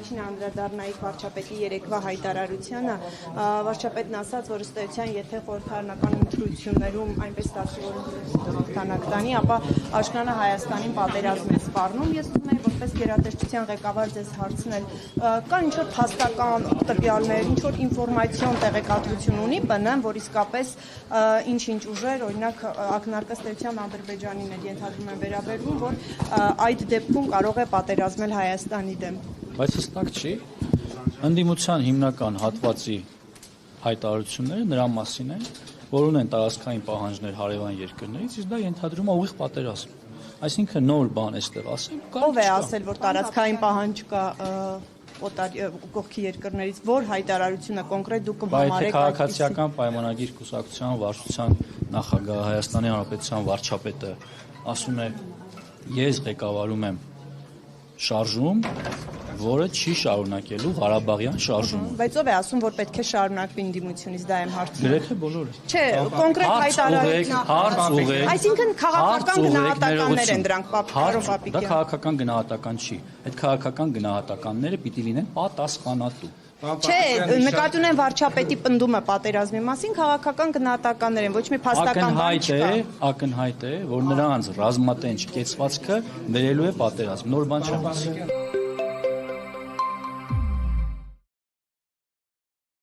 առաջին անդրադառնայի վարչապետի երեկվա հայտարարությանը, վարչապետն ասաց, որ ըստ էության, եթե խորհրդարանական ընտրություններում այնպես ստացվի, որ հաղթանակ տանի, ապա Աշնանը Հայաստանին պատերազմ է սպառնում։ Ես ուզում եի որպես գերատեսչության ղեկավար ձեզ հարցնել, կան ինչ-որ փաստական տվյալներ, ինչ-որ ինֆորմացիոն տեղեկատվություն ունի ԲՆ-ն, որ իսկապես ինչ-ինչ ուժեր, օրինակ ակնարկը ըստ էության Ադրբեջանին է ենթադրում են վերաբերվում, որ այդ դեպքում կարող է պատերազմել Հայաստանի դեմ։ Բայց հստակ չի, ընդդիմության հիմնական հատվածի հայտարարությունները նրա մասին են, որ ունեն տարածքային պահանջներ հարևան երկրներից, իսկ դա ենթադրում է ուղիղ պատերազմ։ Այսինքն նոր բան էստեղ ասել, ով է ասել, որ տարածքային պահանջ կա կողքի երկրներից, որ հայտարարությունը կոնկրետ դուք կհամարեք այդպիսի։ Բայց քաղաքացիական պայմանագիր կուսակցության վարչության նախագահ Հայաստանի Հանրապետության վարչապետը ասում է, ես ղեկավարում եմ շարժում, որը չի շարունակելու Ղարաբաղյան շարժումը։ Բայց ով է ասում, որ պետք է շարունակվի ընդդիմությունից, դա եմ հարցնում։ Գրեթե բոլորը։ Չէ, կոնկրետ հայտարարություն։ Հարց ուղղեք։ Այսինքն քաղաքական գնահատականներ են դրանք, պարոն Պապիկյան։ Դա քաղաքական գնահատական չի։ Այդ քաղաքական գնահատականները պիտի լինեն պատասխանատու։ Չէ, նկատի ունեմ վարչապետի պնդումը պատերազմի մասին, քաղաքական գնահատականներ են, ոչ մի փաստական բան չկա։ Ակնհայտ է, որ նրանց ռազմատենչ կեցվածքը վերելու է պատերազմ, նոր բան չեմ ասի։